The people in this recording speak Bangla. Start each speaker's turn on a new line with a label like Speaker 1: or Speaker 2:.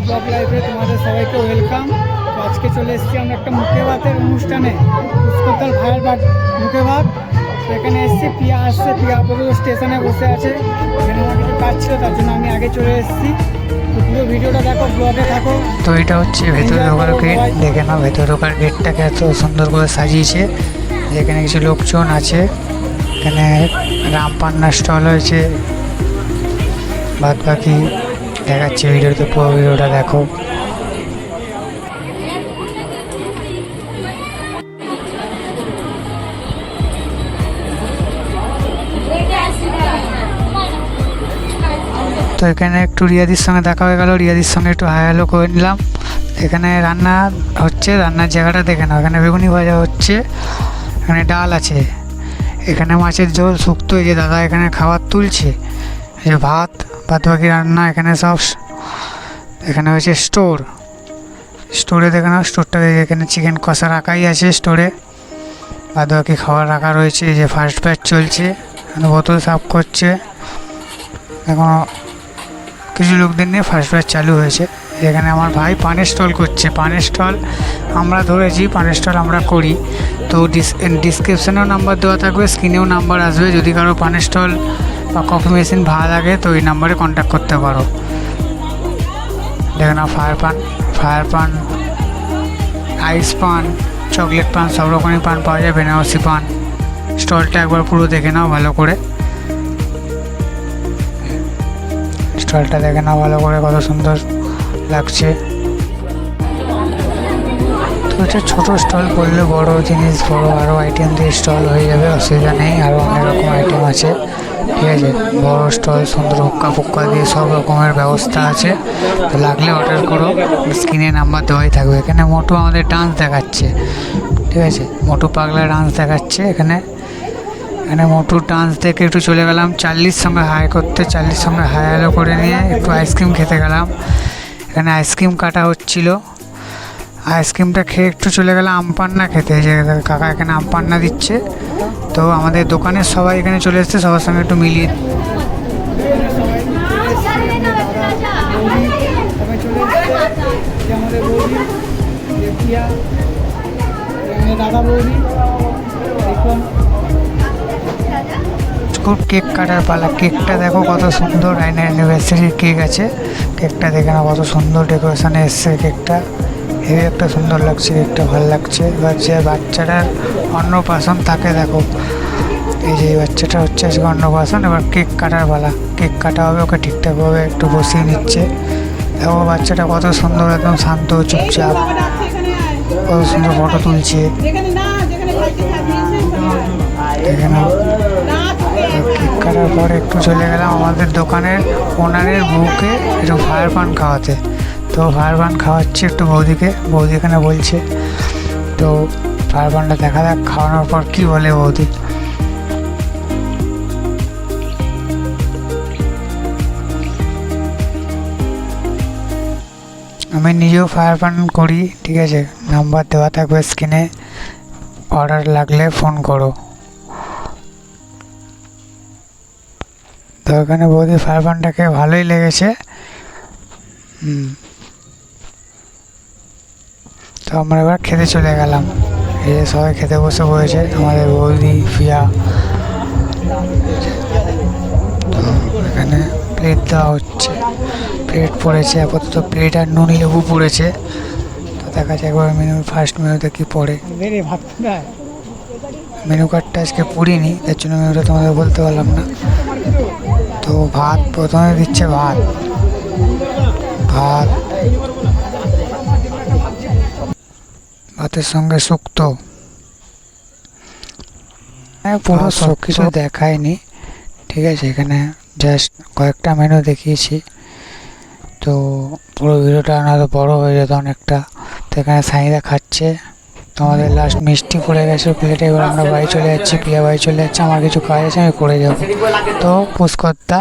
Speaker 1: ব্লগ লাইফে তোমাদের সবাইকে ওয়েলকাম। তো আজকে চলে এসেছি আমরা একটা মুখে ভাতের অনুষ্ঠানে, পুষ্করতাল ভাইয়ের বাদ মুখে ভাত। তো এখানে এসেছি, পিয়া আসছে, পিয়া আপাতত স্টেশনে বসে আছে, এখানে আমার কিছু কাজ ছিল, তার জন্য আমি আগে চলে এসেছি। তো পুরো ভিডিওটা দেখো, ব্লগে থাকো।
Speaker 2: তো এটা হচ্ছে ভেতরে ঢোকার গেট, দেখে নাও ভেতরে ঢোকার গেটটাকে এত সুন্দর করে সাজিয়েছে। এখানে কিছু লোকজন আছে, এখানে রাম পান্নার স্টল হয়েছে, বাদ বাকি দেখাচ্ছে ভিডিওতে, পুরো ভিডিওটা দেখো। তো এখানে একটু রিয়াদির সঙ্গে দেখা হয়ে গেল, রিয়াদির সঙ্গে একটু হাই হ্যালো করে নিলাম। এখানে রান্না হচ্ছে, রান্নার জায়গাটা দেখে নাও, এখানে বেগুনি ভাজা হচ্ছে, এখানে ডাল আছে, এখানে মাছের ঝোল শুক্তো, এই যে দাদা এখানে খাবার তুলছে, এই যে ভাত, বাদ বাকি রান্না এখানে সব। এখানে হচ্ছে স্টোরে দেখে নাও, স্টোরটাকে এখানে চিকেন কষা রাখাই আছে স্টোরে, বাদ বাকি খাবার রাখা রয়েছে। এই যে ফার্স্ট ব্যাচ চলছে, এখানে বোতল সাফ করছে, এখনও কিছু লোকদের নিয়ে ফার্স্ট ব্যাচ চালু হয়েছে। এখানে আমার ভাই পানের স্টল করছে, পানের স্টল আমরা ধরেছি, পানের স্টল আমরা করি। তো ডিসক্রিপশানেও নাম্বার দেওয়া থাকবে, স্ক্রিনেও নাম্বার আসবে, যদি কারো পানের স্টল বা কফি মেশিন ভালো লাগে তো এই নাম্বারে কন্ট্যাক্ট করতে পারো। দেখে নাও ফায়ার পান, আইস পান, চকলেট পান, সব রকমই পান পাওয়া যায়, বেনারসি পান। স্টলটা একবার পুরো দেখে নাও ভালো করে, স্টলটা দেখে নাও ভালো করে, কত সুন্দর লাগছে। তো এটা ছোটো স্টল করলে বড় জিনিস, বড় আরও আইটেম দিয়ে স্টল হয়ে যাবে, অসুবিধা নেই, আরও অনেক রকম আইটেম আছে, ঠিক আছে। বড় স্টল সুন্দর হুক্কা ফুক্কা দিয়ে সব রকমের ব্যবস্থা আছে, তো লাগলে অর্ডার করো, স্ক্রিনে নাম্বার দেওয়াই থাকবে। এখানে মোটু আমাদের ডান্স দেখাচ্ছে, ঠিক আছে, মোটু পাগলা ডান্স দেখাচ্ছে। এখানে মোটুর ডান্স দেখে একটু চলে গেলাম চার্লির সঙ্গে হাই করতে, চার্লির সঙ্গে হাই হ্যালো করে নিয়ে একটু আইসক্রিম খেতে গেলাম। এখানে আইসক্রিম কাটা হচ্ছিল, আইসক্রিমটা খেয়ে একটু চলে গেলাম আমপান্না খেতে, যে কাকা এখানে আমপান্না দিচ্ছে। তো আমাদের দোকানের সবাই এখানে চলে এসছে, সবার সঙ্গে একটু মিলিয়ে
Speaker 1: দাদা বৌদি দেখুন
Speaker 2: কেক কাটার পালা। কেকটা দেখো কত সুন্দর, অ্যানিভার্সারির কেক আছে, কেকটা দেখে না কত সুন্দর ডেকোরেশনে এসছে কেকটা, হেবি একটা সুন্দর লাগছে কেকটা, ভালো লাগছে। এবার যে বাচ্চাটার অন্নপ্রাশন তাকে দেখো, এই যে বাচ্চাটা হচ্ছে আজকে অন্নপ্রাশন, এবার কেক কাটার পালা, কেক কাটা হবে, ওকে ঠিকঠাকভাবে একটু বসিয়ে নিচ্ছে। দেখো বাচ্চাটা কত সুন্দর, একদম শান্ত চুপচাপ, কত সুন্দর ফটো তুলছে, দেখে নাও। কেক কাটার পরে একটু চলে গেলাম আমাদের দোকানের ওনারের বউকে একটু ফায়ার পান খাওয়াতে। তো ফায়ার পান খাওয়াচ্ছে একটু বৌদিকে, বৌদি এখানে বলছে, তো ফায়ার পানটা দেখা যাক খাওয়ানোর পর কি বলে বৌদি। আমি নিজেও ফায়ার পান করি, ঠিক আছে, নাম্বার দেওয়া থাকবে স্ক্রিনে, অর্ডার লাগলে ফোন করো। তো এখানে বৌদি ফায়ার পানটাকে ভালোই লেগেছে। তো আমরা এবার খেতে চলে গেলাম, এই যে সবাই খেতে বসে পড়েছে, আমাদের বৌদি পিয়া। তো এখানে প্লেট দেওয়া হচ্ছে, প্লেট পড়েছে আপাতত, প্লেট আর নুন লেবু পড়েছে। তো দেখা যাক একবার ফার্স্ট মেনুতে কী পড়ে। মেনু কার্ডটা আজকে পড়িনি, তার জন্য মেনুটা তোমাদের বলতে পারলাম না। তো ভাত প্রথমে দিচ্ছে, ভাতের সঙ্গে শুক্তো, পুরো সব কিছু দেখায়নি, ঠিক আছে, এখানে জাস্ট কয়েকটা মেনু দেখিয়েছি। তো পুরো ভিডিওটা আনার বড় হয়ে যেত অনেকটা। তো এখানে সাইদা খাচ্ছে, আমাদের লাস্ট মিষ্টি পড়ে গেছে প্লেটে, এবার আমরা বাড়ি চলে যাচ্ছি, প্রিয়া বাড়ি চলে যাচ্ছে, আমার কিছু কাজ আছে আমি করে যাবো। তো পুষ্করদা